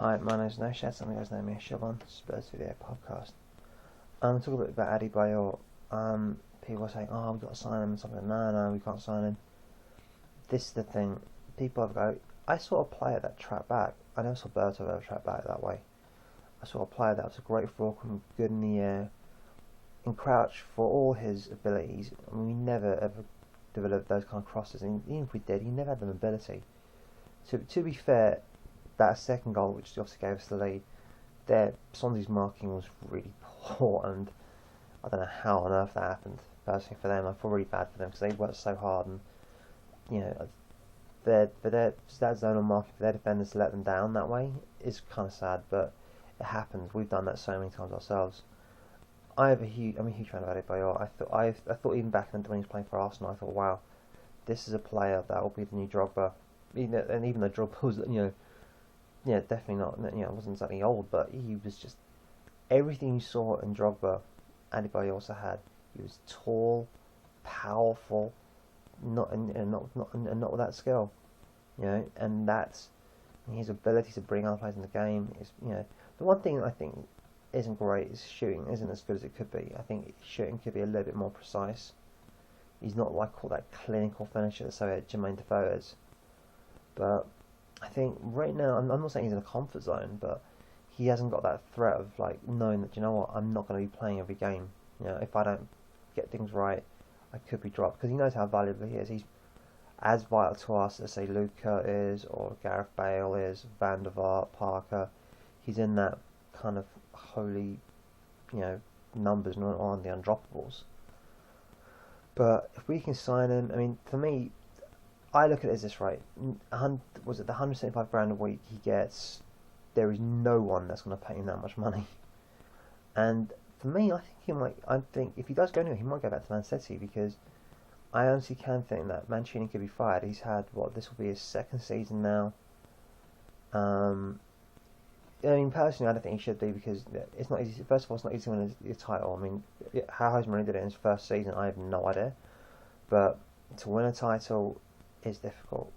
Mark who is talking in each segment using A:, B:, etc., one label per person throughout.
A: Hi, my name's Noshad, something goes name me Siobhan, Spurs Video Podcast. Talk a bit about Adebayor. People are saying, oh, we've got to sign him, and something. No, we can't sign him. This is the thing. People have go, I saw a player that tracked back. I never saw Berto ever track back that way. I saw a player that was a great fulcrum, good in the air, and Crouch, for all his abilities, I mean, we never ever developed those kind of crosses, and even if we did, he never had the mobility. To be fair, that second goal, which obviously gave us the lead, there, Swansea's marking was really poor, and I don't know how on earth that happened. Personally, for them, I feel really bad for them because they worked so hard, and their zonal marking for their defenders to let them down that way is kind of sad, but it happens. We've done that so many times ourselves. I'm a huge fan of Adebayor. I thought even back when he was playing for Arsenal, I thought, wow, this is a player that will be the new Drogba. Even though Drogba was, definitely not, wasn't exactly old, but he was just everything you saw in Drogba. Adebayor also had. He was tall, powerful, not with that skill, and that's his ability to bring other players in the game. Is the one thing I think isn't great is shooting isn't as good as it could be. I think shooting could be a little bit more precise. He's not like all that clinical finisher that Jermaine Defoe is. But I think right now, I'm not saying he's in a comfort zone, but he hasn't got that threat of like knowing that, I'm not going to be playing every game. If I don't get things right, I could be dropped, because he knows how valuable he is. He's as vital to us as say Luka is, or Gareth Bale is, Van der Vaart, Parker. He's in that kind of holy, numbers on the undroppables. But if we can sign him, I mean, for me, I look at it as this, right? Was it the 175 grand a week he gets? There is no one that's going to pay him that much money. And for me, I think if he does go anywhere, he might go back to Man City, because I honestly can think that Mancini could be fired. He's had this will be his second season now. Personally, I don't think he should be, because it's not easy. First of all, it's not easy to win a title. I mean, how Jose Mourinho did it in his first season, I have no idea. But to win a title is difficult.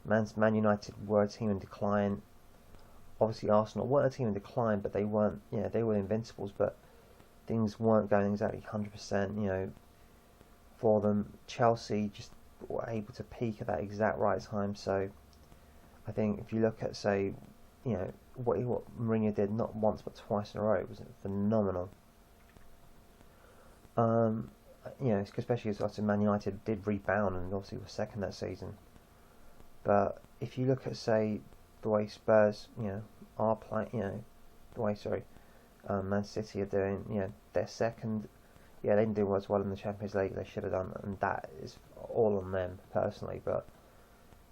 A: Man United were a team in decline. Obviously, Arsenal weren't a team in decline, but they weren't. They were invincibles, but things weren't going exactly 100%. For them, Chelsea just were able to peak at that exact right time. So, I think if you look at what Mourinho did not once but twice in a row, it was phenomenal. Especially as Man United did rebound and obviously was second that season. But if you look at the way Spurs, are playing, the way Man City are doing, they're second. Yeah, they didn't do as well in the Champions League they should have done, and that is all on them personally. But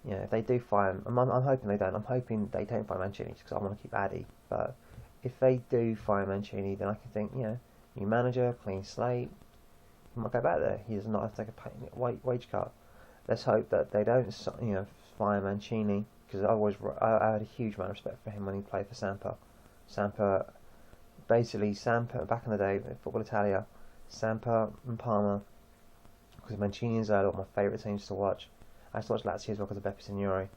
A: if they do fire him, I'm hoping they don't. I'm hoping they don't fire Mancini, because I want to keep Addy. But if they do fire Mancini, then I can think, new manager, clean slate. He might go back there. He does not have to take a wage cut. Let's hope that they don't, fire Mancini, because I had a huge amount of respect for him when he played for Sampa. Sampa back in the day, Football Italia, Sampa and Parma, because Mancini and Zola are my favourite teams to watch. I used to watch Lazio as well because of Beppe Signori.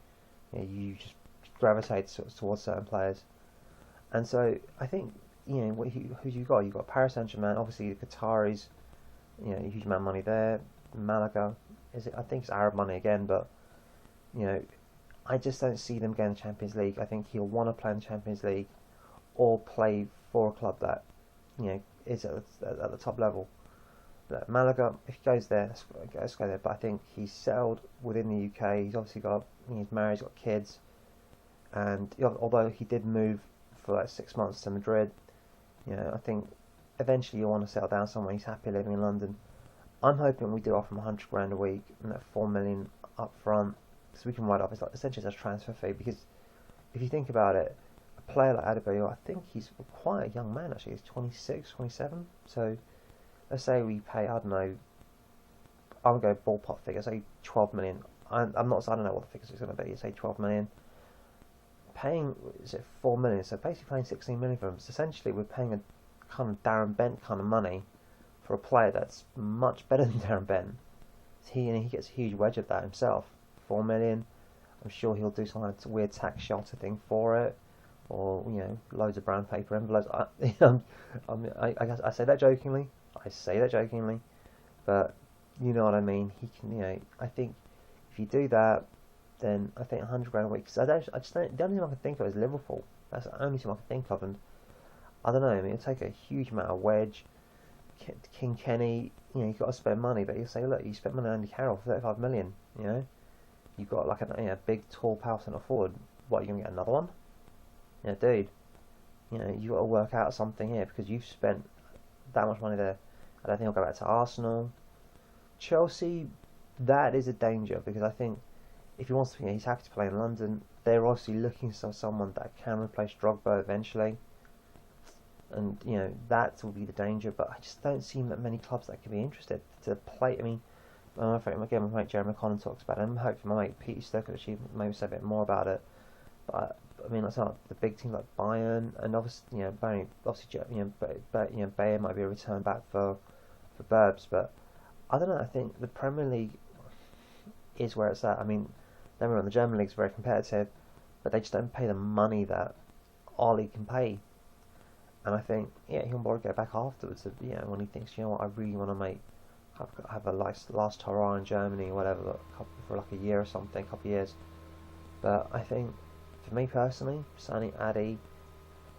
A: You just gravitate towards certain players, and so I think who you got? You got Paris Saint-Germain, obviously the Qataris. Huge amount of money there. Malaga, I think it's Arab money again, but I just don't see them getting the Champions League. I think he'll want to play in the Champions League, or play for a club that is at the top level. But Malaga, if he goes there, let's go there. But I think he's settled within the UK. He's obviously he's married, he's got kids, and although he did move for 6 months to Madrid, I think eventually you'll want to settle down somewhere. He's happy living in London. I'm hoping we do offer him 100 grand a week and that 4 million up front, so we can write off essentially as a transfer fee. Because if you think about it, a player like Adebayor, I think he's quite a young man actually. He's 26, 27. So let's say we pay, I don't know, I'm going to go ballpark figure, say 12 million. I don't know what the figure is going to be. Say 12 million. Paying 4 million, so basically paying 16 million for him. So essentially we're paying a kind of Darren Bent kind of money for a player that's much better than Darren Bent. He gets a huge wedge of that himself. 4 million. I'm sure he'll do some kind of weird tax shelter thing for it, or loads of brown paper envelopes. I say that jokingly. I say that jokingly, but you know what I mean. He can, I think if you do that, then I think 100 grand a week. Cause I just don't. The only thing I can think of is Liverpool. That's the only thing I can think of, and I don't know. I mean, it'll take a huge amount of wedge. King Kenny, you've got to spend money, but you'll say, look, you spent money on Andy Carroll for 35 million. You've got like a big, tall, power centre forward. What, you gonna get another one? Dude. You've got to work out something here because you've spent that much money there. I don't think he'll go back to Arsenal. Chelsea, that is a danger because I think if he wants to, he's happy to play in London. They're obviously looking for someone that can replace Drogba eventually, and that will be the danger. But I just don't see that many clubs that could be interested to play. I mean, again, my mate Jeremy Connon talks about it. I'm hoping my mate Peter Stoker actually maybe say a bit more about it. But I mean, that's not the big teams like Bayern, and obviously, Bayern might be a return back for Burbs, but I don't know. I think the Premier League is where it's at. I mean, don't get me wrong, the German league's very competitive, but they just don't pay the money that our league can pay. And I think, he'll probably go back afterwards. When he thinks, what, I really want to have a last hurrah in Germany or whatever, for like a year or something, a couple of years. But I think, for me personally, signing Addy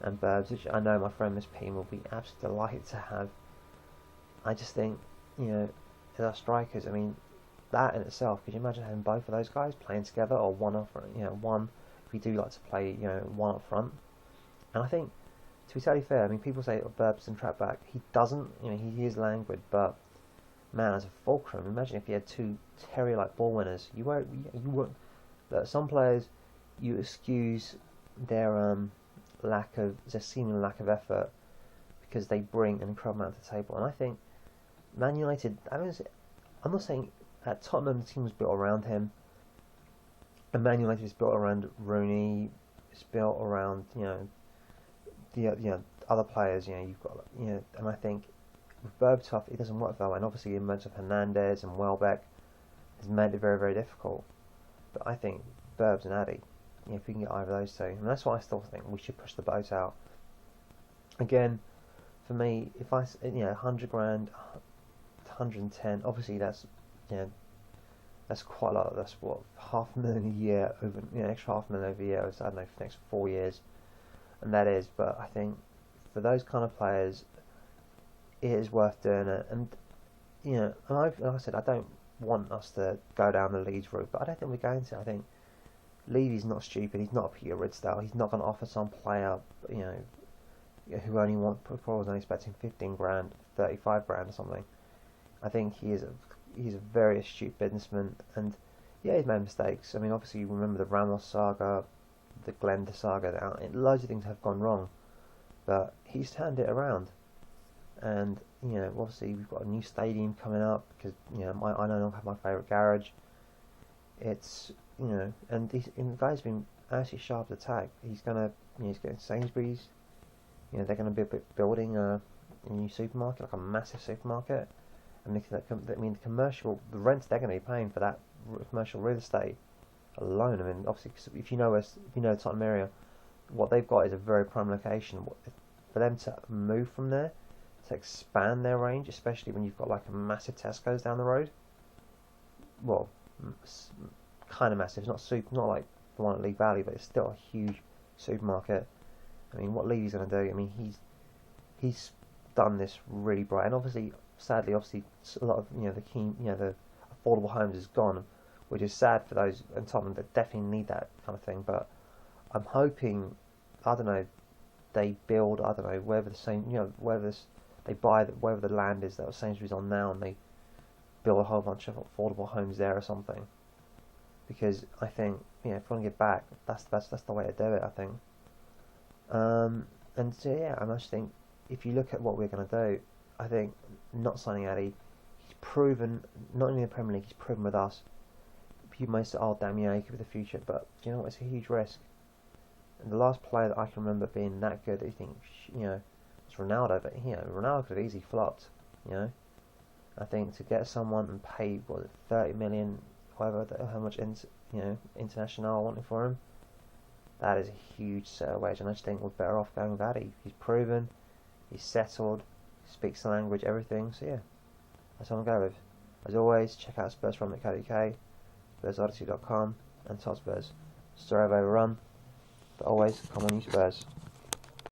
A: and Burbs, which I know my friend Miss P will be absolutely delighted to have. I just think, as our strikers, I mean, that in itself, could you imagine having both of those guys playing together, or one up front, one, if we do like to play, one up front. And I think, to be totally fair, I mean, people say Burbs and track back. He doesn't, he is languid, but man, as a fulcrum, imagine if you had two terrier-like ball winners. You won't. Some players, you excuse their seeming lack of effort because they bring an incredible amount to the table. And I think Man United, I'm not saying at Tottenham the team was built around him, and Man United is built around Rooney, it's built around the other players. You've got and I think with Berbatov it doesn't work that way. And obviously the emergence of Hernandez and Welbeck has made it very, very difficult. But I think Burbs and Addy, if we can get either of those two, and that's why I still think we should push the boat out. Again, for me, if 100 grand, 110, obviously that's that's quite a lot. That's what, $500,000 a year over, extra $500,000 over a year. I don't know, for the next 4 years, and that is. But I think for those kind of players, it is worth doing it. And and like I said, I don't want us to go down the Leeds route, but I don't think we're going to. I think Levy's not stupid. He's not a Peter Ridsdale. He's not going to offer some player, who probably was only expecting 15 grand, 35 grand or something. I think he's a very astute businessman, and he's made mistakes. I mean, obviously you remember the Ramos saga, the Glenda saga. Loads of things have gone wrong, but he's turned it around. And obviously we've got a new stadium coming up because I no longer have my favourite garage. It's and the guy's been actually sharp at attack. He's getting Sainsbury's. They're going to be building a new supermarket, like a massive supermarket. And the rents they're going to be paying for that commercial real estate alone. I mean, obviously, if you know the Tottenham area, what they've got is a very prime location. For them to move from there, to expand their range, especially when you've got like a massive Tesco's down the road. Well, kind of massive. It's not like the one at Lee Valley, but it's still a huge supermarket. I mean, what Levy's going to do? I mean, he's done this really bright, and obviously, sadly, a lot of the key, the affordable homes is gone, which is sad for those in Tottenham that definitely need that kind of thing. But I'm hoping, I don't know, they build, I don't know, wherever the same, they buy wherever the land is that Sainsbury's on now, and they build a whole bunch of affordable homes there or something. Because I think, if we want to get back, that's the way to do it, I think. And so I just think if you look at what we're going to do, I think not signing Addy, he's proven, not only in the Premier League, he's proven with us. You may say, oh damn, he could be the future, but do you know what? It's a huge risk. And the last player that I can remember being that good, I think, it's Ronaldo, but Ronaldo could have easily flopped. I think to get someone and pay 30 million, how much International wanting for him. That is a huge set of wage, and I just think we're better off going with Addy. He's proven, he's settled, he speaks the language, everything. So yeah, that's what I'm going to go with. As always, check out SpursFrom.co.uk, SpursOdyssey.com, and Todd Spurs. Story of overrun, but always come on, you Spurs.